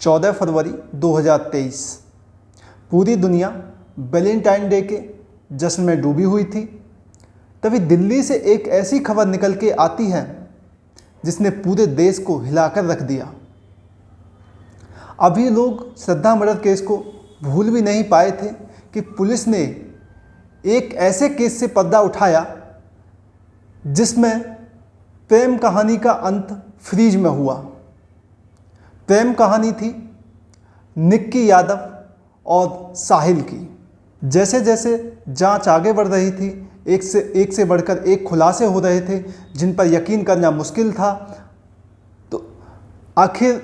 14 फरवरी 2023 पूरी दुनिया Valentine day के जश्न में डूबी हुई थी। तभी दिल्ली से एक ऐसी खबर निकल के आती है जिसने पूरे देश को हिलाकर रख दिया। अभी लोग श्रद्धा मर्डर केस को भूल भी नहीं पाए थे कि पुलिस ने एक ऐसे केस से पर्दा उठाया जिसमें प्रेम कहानी का अंत फ्रीज में हुआ। प्रेम कहानी थी निक्की यादव और साहिल की। जैसे जैसे जांच आगे बढ़ रही थी, एक से बढ़कर एक खुलासे हो रहे थे जिन पर यकीन करना मुश्किल था। तो आखिर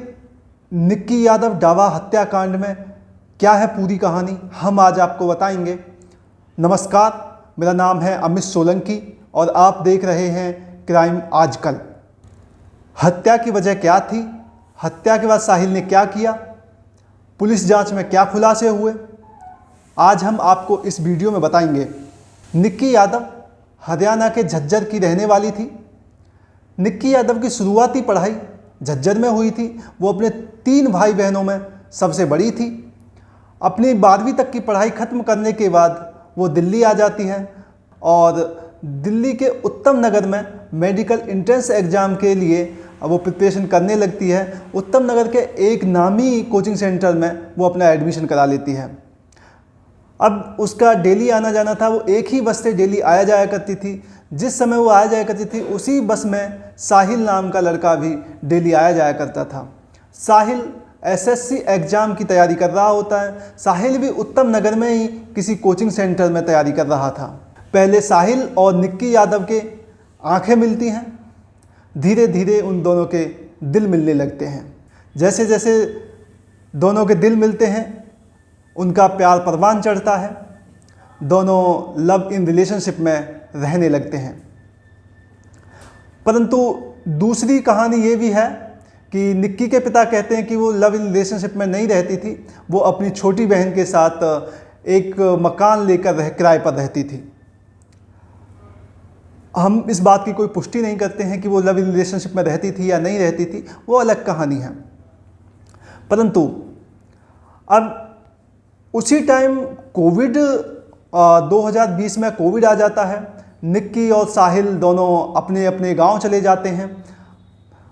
निक्की यादव डावा हत्याकांड में क्या है पूरी कहानी, हम आज आपको बताएंगे। नमस्कार, मेरा नाम है अमित सोलंकी और आप देख रहे हैं क्राइम आजकल। हत्या की वजह क्या थी, हत्या के बाद साहिल ने क्या किया, पुलिस जांच में क्या खुलासे हुए, आज हम आपको इस वीडियो में बताएंगे। निक्की यादव हरियाणा के झज्जर की रहने वाली थी। निक्की यादव की शुरुआती पढ़ाई झज्जर में हुई थी। वो अपने 3 भाई बहनों में सबसे बड़ी थी। अपनी 12वीं तक की पढ़ाई ख़त्म करने के बाद वो दिल्ली आ जाती है और दिल्ली के उत्तम नगर में मेडिकल एंट्रेंस एग्ज़ाम के लिए वो प्रिपरेशन करने लगती है। उत्तम नगर के एक नामी कोचिंग सेंटर में वो अपना एडमिशन करा लेती है। अब उसका डेली आना जाना था, वो एक ही बस से डेली आया जाया करती थी। जिस समय वो आया जाया करती थी उसी बस में साहिल नाम का लड़का भी डेली आया जाया करता था। साहिल एसएससी एग्ज़ाम की तैयारी कर रहा होता है। साहिल भी उत्तम नगर में ही किसी कोचिंग सेंटर में तैयारी कर रहा था। पहले साहिल और निक्की यादव के आंखें मिलती हैं। धीरे धीरे उन दोनों के दिल मिलने लगते हैं। जैसे जैसे दोनों के दिल मिलते हैं उनका प्यार परवान चढ़ता है। दोनों लव इन रिलेशनशिप में रहने लगते हैं। परंतु दूसरी कहानी ये भी है कि निक्की के पिता कहते हैं कि वो लव इन रिलेशनशिप में नहीं रहती थी। वो अपनी छोटी बहन के साथ एक मकान लेकर किराए पर रहती थी। हम इस बात की कोई पुष्टि नहीं करते हैं कि वो लव इन रिलेशनशिप में रहती थी या नहीं रहती थी, वो अलग कहानी है। परंतु अब उसी टाइम कोविड 2020 में कोविड आ जाता है। निक्की और साहिल दोनों अपने अपने गांव चले जाते हैं,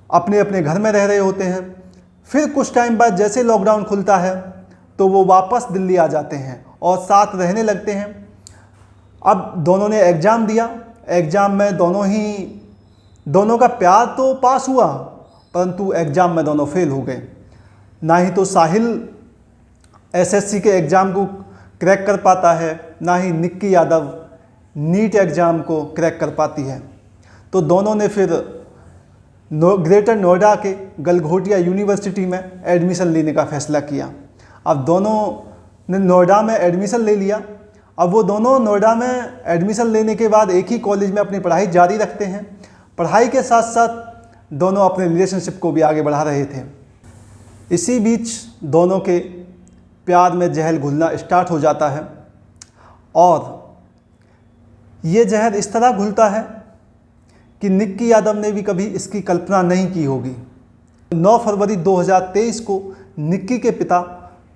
अपने अपने घर में रह रहे होते हैं। फिर कुछ टाइम बाद जैसे लॉकडाउन खुलता है तो वो वापस दिल्ली आ जाते हैं और साथ रहने लगते हैं। अब दोनों ने एग्ज़ाम दिया। एग्ज़ाम में दोनों का प्यार तो पास हुआ, परंतु एग्ज़ाम में दोनों फेल हो गए। ना ही तो साहिल एसएससी के एग्ज़ाम को क्रैक कर पाता है, ना ही निक्की यादव नीट एग्ज़ाम को क्रैक कर पाती है। तो दोनों ने फिर ग्रेटर नोएडा के गलघोटिया यूनिवर्सिटी में एडमिशन लेने का फ़ैसला किया। अब दोनों ने नोएडा में एडमिशन ले लिया। अब वो दोनों नोएडा में एडमिशन लेने के बाद एक ही कॉलेज में अपनी पढ़ाई जारी रखते हैं। पढ़ाई के साथ साथ दोनों अपने रिलेशनशिप को भी आगे बढ़ा रहे थे। इसी बीच दोनों के प्यार में जहर घुलना स्टार्ट हो जाता है और ये जहर इस तरह घुलता है कि निक्की यादव ने भी कभी इसकी कल्पना नहीं की होगी। 9 फरवरी 2023 को निक्की के पिता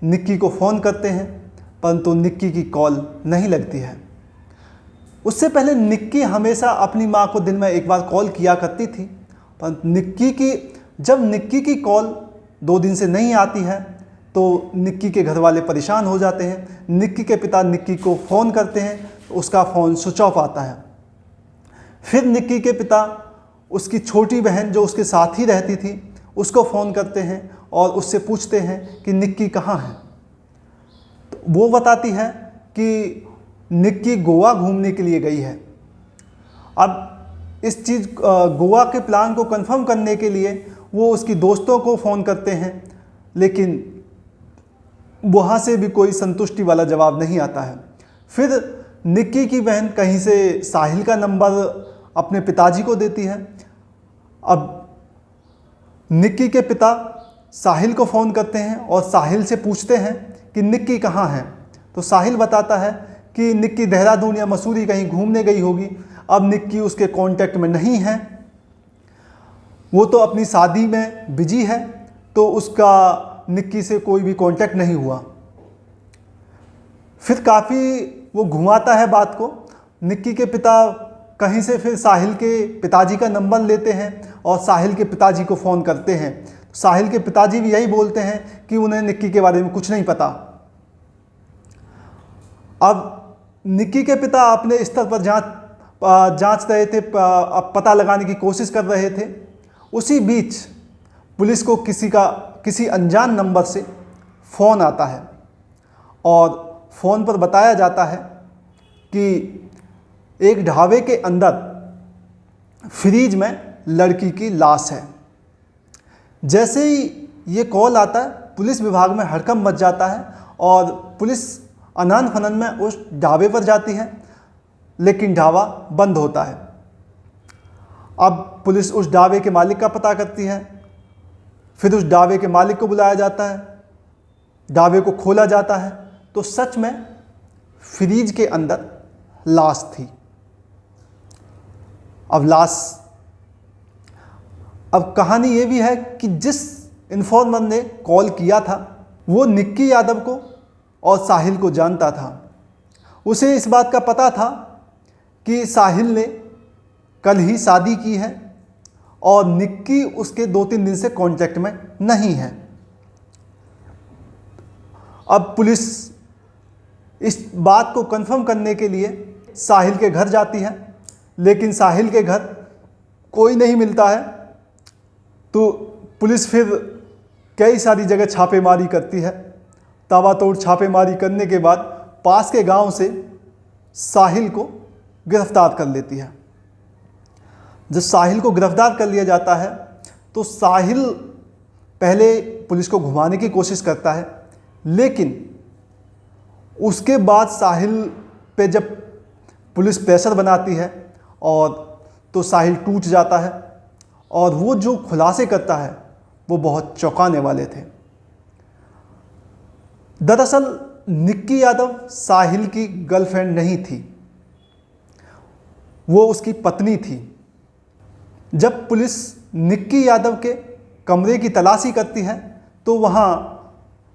निक्की को फ़ोन करते हैं, परंतु निक्की की कॉल नहीं लगती है। उससे पहले निक्की हमेशा अपनी मां को दिन में एक बार कॉल किया करती थी, परंतु जब निक्की की कॉल 2 दिन से नहीं आती है तो निक्की के घर वाले परेशान हो जाते हैं। निक्की के पिता निक्की को फ़ोन करते हैं तो उसका फ़ोन स्विच ऑफ आता है। फिर निक्की के पिता उसकी छोटी बहन जो उसके साथ ही रहती थी उसको फ़ोन करते हैं और उससे पूछते हैं कि निक्की कहाँ है। तो वो बताती है कि निक्की गोवा घूमने के लिए गई है। अब इस चीज़ गोवा के प्लान को कंफर्म करने के लिए वो उसकी दोस्तों को फ़ोन करते हैं, लेकिन वहाँ से भी कोई संतुष्टि वाला जवाब नहीं आता है। फिर निक्की की बहन कहीं से साहिल का नंबर अपने पिताजी को देती है। अब निक्की के पिता साहिल को फ़ोन करते हैं और साहिल से पूछते हैं कि निक्की कहाँ है। तो साहिल बताता है कि निक्की देहरादून या मसूरी कहीं घूमने गई होगी। अब निक्की उसके कांटेक्ट में नहीं है, वो तो अपनी शादी में बिजी है, तो उसका निक्की से कोई भी कांटेक्ट नहीं हुआ। फिर काफ़ी वो घुमाता है बात को। निक्की के पिता कहीं से फिर साहिल के पिताजी का नंबर लेते हैं और साहिल के पिताजी को फ़ोन करते हैं। साहिल के पिताजी भी यही बोलते हैं कि उन्हें निक्की के बारे में कुछ नहीं पता। अब निक्की के पिता अपने स्तर पर जांच रहे थे, पता लगाने की कोशिश कर रहे थे। उसी बीच पुलिस को किसी अनजान नंबर से फ़ोन आता है और फ़ोन पर बताया जाता है कि एक ढाबे के अंदर फ्रीज में लड़की की लाश है। जैसे ही ये कॉल आता है, पुलिस विभाग में हड़कंप मच जाता है और पुलिस अनन फनन में उस ढाबे पर जाती है, लेकिन ढाबा बंद होता है। अब पुलिस उस ढाबे के मालिक का पता करती है। फिर उस ढाबे के मालिक को बुलाया जाता है, ढाबे को खोला जाता है तो सच में फ्रीज के अंदर लाश थी। अब कहानी ये भी है कि जिस इन्फॉर्मर ने कॉल किया था वो निक्की यादव को और साहिल को जानता था। उसे इस बात का पता था कि साहिल ने कल ही शादी की है और निक्की उसके 2-3 दिन से कांटेक्ट में नहीं है। अब पुलिस इस बात को कंफर्म करने के लिए साहिल के घर जाती है, लेकिन साहिल के घर कोई नहीं मिलता है। तो पुलिस फिर कई सारी जगह छापेमारी करती है। ताबड़तोड़ छापेमारी करने के बाद पास के गांव से साहिल को गिरफ्तार कर लेती है। जब साहिल को गिरफ्तार कर लिया जाता है तो साहिल पहले पुलिस को घुमाने की कोशिश करता है, लेकिन उसके बाद साहिल पे जब पुलिस प्रेशर बनाती है और तो साहिल टूट जाता है और वो जो खुलासे करता है वो बहुत चौंकाने वाले थे। दरअसल निक्की यादव साहिल की गर्लफ्रेंड नहीं थी, वो उसकी पत्नी थी। जब पुलिस निक्की यादव के कमरे की तलाशी करती है तो वहाँ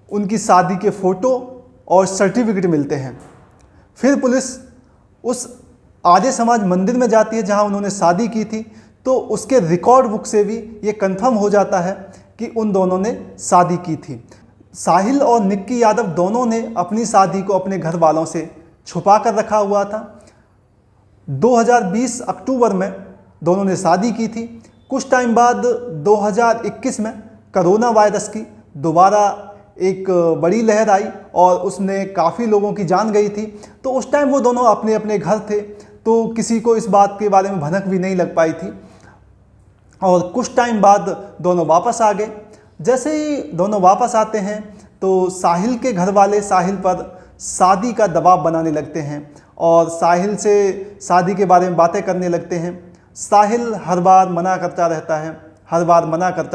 उनकी शादी के फ़ोटो और सर्टिफिकेट मिलते हैं। फिर पुलिस उस आर्य समाज मंदिर में जाती है जहाँ उन्होंने शादी की थी, तो उसके रिकॉर्ड बुक से भी ये कंफर्म हो जाता है कि उन दोनों ने शादी की थी। साहिल और निक्की यादव दोनों ने अपनी शादी को अपने घर वालों से छुपा कर रखा हुआ था। 2020 अक्टूबर में दोनों ने शादी की थी। कुछ टाइम बाद 2021 में कोरोना वायरस की दोबारा एक बड़ी लहर आई और उसने काफ़ी लोगों की जान गई थी। तो उस टाइम वो दोनों अपने अपने घर थे, तो किसी को इस बात के बारे में भनक भी नहीं लग पाई थी। और कुछ टाइम बाद दोनों वापस आ गए। जैसे ही दोनों वापस आते हैं तो साहिल के घर वाले साहिल पर शादी का दबाव बनाने लगते हैं और साहिल से शादी के बारे में बातें करने लगते हैं। साहिल हर बार मना करता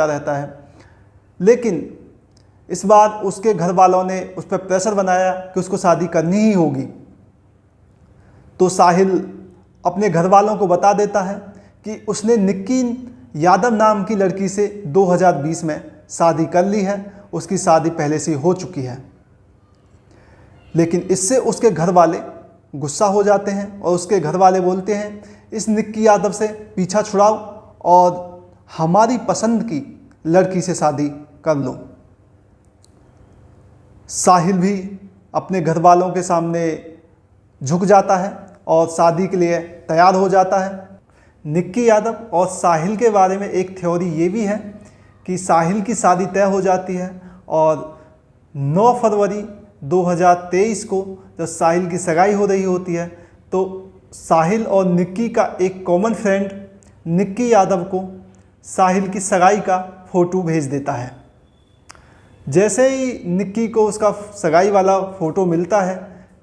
रहता है, लेकिन इस बार उसके घर वालों ने उस पर प्रेशर बनाया कि उसको शादी करनी ही होगी। तो साहिल अपने घर वालों को बता देता है कि उसने निक्की यादव नाम की लड़की से 2020 में शादी कर ली है, उसकी शादी पहले से हो चुकी है। लेकिन इससे उसके घर वाले गुस्सा हो जाते हैं और उसके घर वाले बोलते हैं, इस निक्की यादव से पीछा छुड़ाओ और हमारी पसंद की लड़की से शादी कर लो। साहिल भी अपने घर वालों के सामने झुक जाता है और शादी के लिए तैयार हो जाता है। निक्की यादव और साहिल के बारे में एक थ्योरी ये भी है कि साहिल की शादी तय हो जाती है और 9 फरवरी 2023 को जब साहिल की सगाई हो रही होती है तो साहिल और निक्की का एक कॉमन फ्रेंड निक्की यादव को साहिल की सगाई का फ़ोटो भेज देता है। जैसे ही निक्की को उसका सगाई वाला फ़ोटो मिलता है,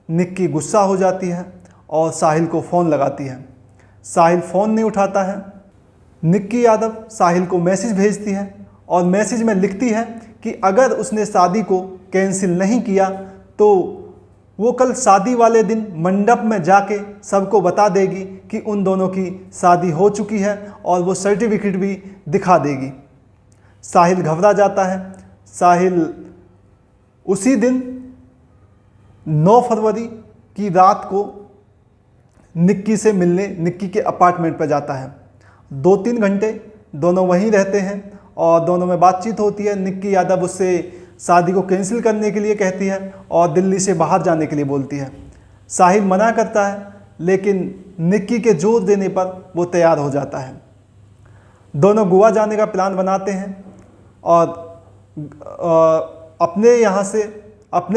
निक्की गुस्सा हो जाती है और साहिल को फ़ोन लगाती है। साहिल फ़ोन नहीं उठाता है। निक्की यादव साहिल को मैसेज भेजती है और मैसेज में लिखती है कि अगर उसने शादी को कैंसिल नहीं किया तो वो कल शादी वाले दिन मंडप में जाके सबको बता देगी कि उन दोनों की शादी हो चुकी है और वो सर्टिफिकेट भी दिखा देगी। साहिल घबरा जाता है। साहिल उसी दिन 9 फरवरी की रात को निक्की से मिलने निक्की के अपार्टमेंट पर जाता है। 2-3 घंटे दोनों वहीं रहते हैं और दोनों में बातचीत होती है। निक्की यादव उससे शादी को कैंसिल करने के लिए कहती है और दिल्ली से बाहर जाने के लिए बोलती है। साहिल मना करता है, लेकिन निक्की के जोर देने पर वो तैयार हो जाता है। दोनों गोवा जाने का प्लान बनाते हैं और अपने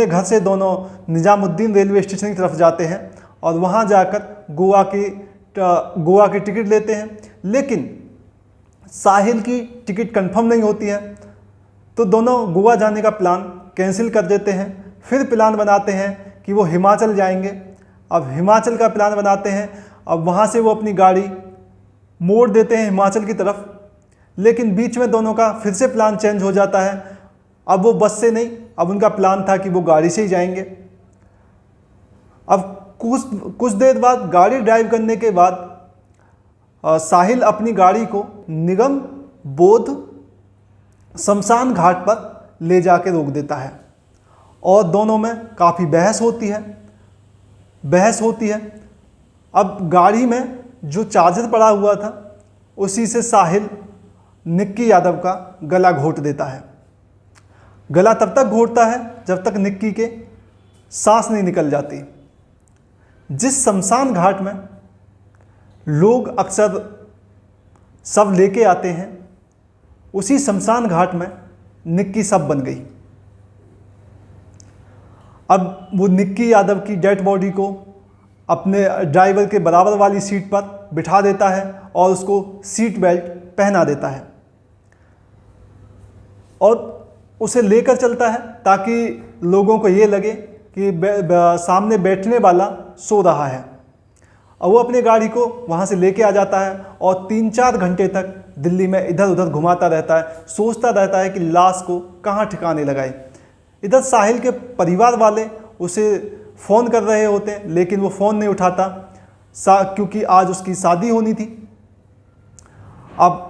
घर से दोनों निजामुद्दीन रेलवे स्टेशन की तरफ जाते हैं और वहाँ जाकर गोवा की टिकट लेते हैं। लेकिन साहिल की टिकट कंफर्म नहीं होती है, तो दोनों गोवा जाने का प्लान कैंसिल कर देते हैं। फिर प्लान बनाते हैं कि वो हिमाचल जाएंगे। अब हिमाचल का प्लान बनाते हैं। अब वहाँ से वो अपनी गाड़ी मोड़ देते हैं हिमाचल की तरफ, लेकिन बीच में दोनों का फिर से प्लान चेंज हो जाता है। अब वो बस से नहीं, अब उनका प्लान था कि वो गाड़ी से ही जाएंगे। अब कुछ देर बाद गाड़ी ड्राइव करने के बाद साहिल अपनी गाड़ी को निगम बोध शमशान घाट पर ले जाके रोक देता है और दोनों में काफ़ी बहस होती है। अब गाड़ी में जो चार्जर पड़ा हुआ था उसी से साहिल निक्की यादव का गला घोंट देता है। गला तब तक घोंटता है जब तक निक्की के सांस नहीं निकल जाती। जिस शमशान घाट में लोग अक्सर शव लेके आते हैं, उसी शमशान घाट में निक्की शव बन गई। अब वो निक्की यादव की डेड बॉडी को अपने ड्राइवर के बराबर वाली सीट पर बिठा देता है और उसको सीट बेल्ट पहना देता है और उसे लेकर चलता है ताकि लोगों को ये लगे कि सामने बैठने वाला सो रहा है। और वो अपनी गाड़ी को वहाँ से लेके आ जाता है और 3-4 घंटे तक दिल्ली में इधर उधर घुमाता रहता है, सोचता रहता है कि लाश को कहाँ ठिकाने लगाए। इधर साहिल के परिवार वाले उसे फ़ोन कर रहे होते हैं, लेकिन वो फ़ोन नहीं उठाता क्योंकि आज उसकी शादी होनी थी। अब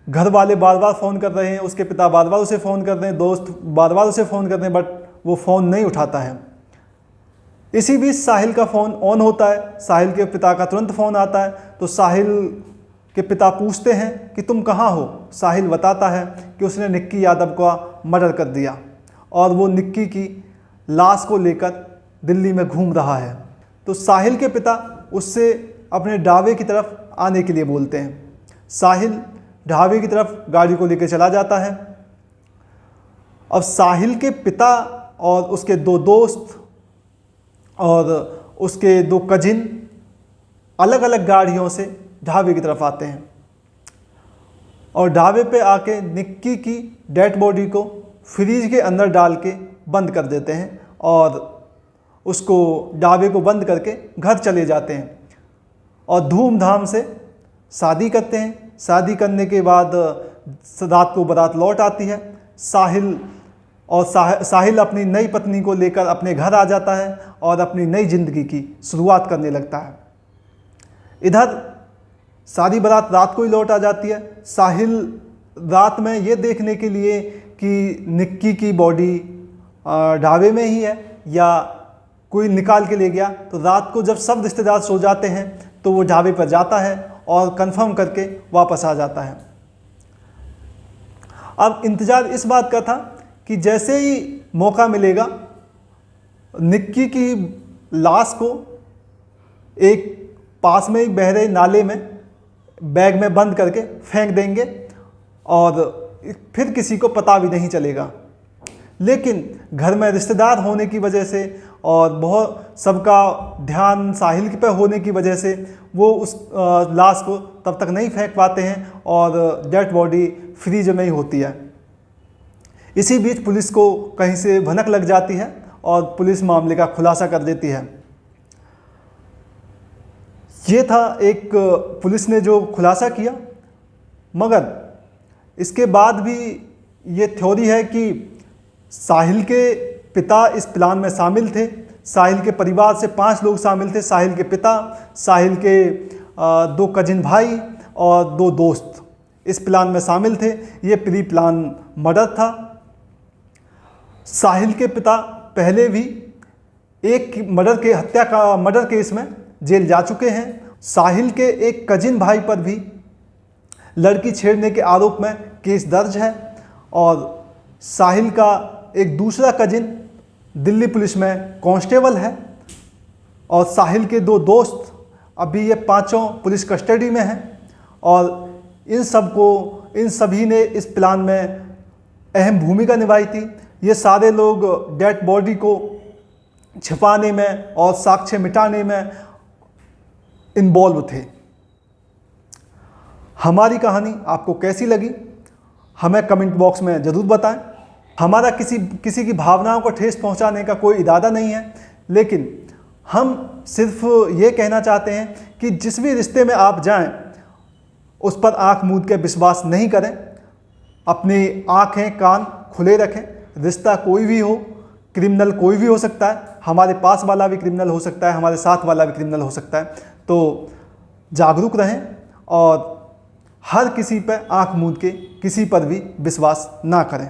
घर वाले बार बार फ़ोन कर रहे हैं, उसके पिता बार बार उसे फ़ोन कर रहे हैं, दोस्त बार बार उसे फ़ोन कर रहे हैं, बट वो फ़ोन नहीं उठाता है। इसी बीच साहिल का फ़ोन ऑन होता है। साहिल के पिता का तुरंत फ़ोन आता है, तो साहिल के पिता पूछते हैं कि तुम कहाँ हो। साहिल बताता है कि उसने निक्की यादव का मर्डर कर दिया और वो निक्की की लाश को लेकर दिल्ली में घूम रहा है। तो साहिल के पिता उससे अपने ढाबे की तरफ आने के लिए बोलते हैं। साहिल ढाबे की तरफ गाड़ी को लेकर चला जाता है। अब साहिल के पिता और उसके 2 दोस्त और उसके 2 कजिन अलग अलग गाड़ियों से ढाबे की तरफ आते हैं और ढाबे पे आके निक्की की डेड बॉडी को फ्रीज के अंदर डाल के बंद कर देते हैं और उसको ढाबे को बंद करके घर चले जाते हैं और धूमधाम से शादी करते हैं। शादी करने के बाद रात को बारात लौट आती है। साहिल अपनी नई पत्नी को लेकर अपने घर आ जाता है और अपनी नई ज़िंदगी की शुरुआत करने लगता है। इधर सारी बारात रात को ही लौट आ जाती है। साहिल रात में ये देखने के लिए कि निक्की की बॉडी ढाबे में ही है या कोई निकाल के ले गया, तो रात को जब सब रिश्तेदार सो जाते हैं तो वो ढाबे पर जाता है और कंफर्म करके वापस आ जाता है। अब इंतज़ार इस बात का था कि जैसे ही मौका मिलेगा निक्की की लाश को एक पास में ही बह रहे नाले में बैग में बंद करके फेंक देंगे और फिर किसी को पता भी नहीं चलेगा। लेकिन घर में रिश्तेदार होने की वजह से और बहुत सबका ध्यान साहिल पर होने की वजह से वो उस लाश को तब तक नहीं फेंक पाते हैं और डेड बॉडी फ्रीज में ही होती है। इसी बीच पुलिस को कहीं से भनक लग जाती है और पुलिस मामले का खुलासा कर देती है। ये था एक पुलिस ने जो खुलासा किया, मगर इसके बाद भी ये थ्योरी है कि साहिल के पिता इस प्लान में शामिल थे। साहिल के परिवार से 5 लोग शामिल थे। साहिल के पिता, साहिल के 2 कजिन भाई और 2 दोस्त इस प्लान में शामिल थे। ये प्री प्लान मर्डर था साहिल के पिता पहले भी एक मर्डर केस में जेल जा चुके हैं। साहिल के एक कजिन भाई पर भी लड़की छेड़ने के आरोप में केस दर्ज है और साहिल का एक दूसरा कजिन दिल्ली पुलिस में कांस्टेबल है और साहिल के 2 दोस्त अभी ये 5 पुलिस कस्टडी में हैं और इन सभी ने इस प्लान में अहम भूमिका निभाई थी। ये सारे लोग डेड बॉडी को छिपाने में और साक्ष्य मिटाने में इन्वॉल्व थे। हमारी कहानी आपको कैसी लगी हमें कमेंट बॉक्स में ज़रूर बताएं। हमारा किसी की भावनाओं को ठेस पहुंचाने का कोई इरादा नहीं है, लेकिन हम सिर्फ ये कहना चाहते हैं कि जिस भी रिश्ते में आप जाएं उस पर आंख मूंद के विश्वास नहीं करें। अपनी आंखें कान खुले रखें। रिश्ता कोई भी हो, क्रिमिनल कोई भी हो सकता है। हमारे पास वाला भी क्रिमिनल हो सकता है, हमारे साथ वाला भी क्रिमिनल हो सकता है। तो जागरूक रहें और हर किसी पर आंख मूंद के किसी पर भी विश्वास ना करें।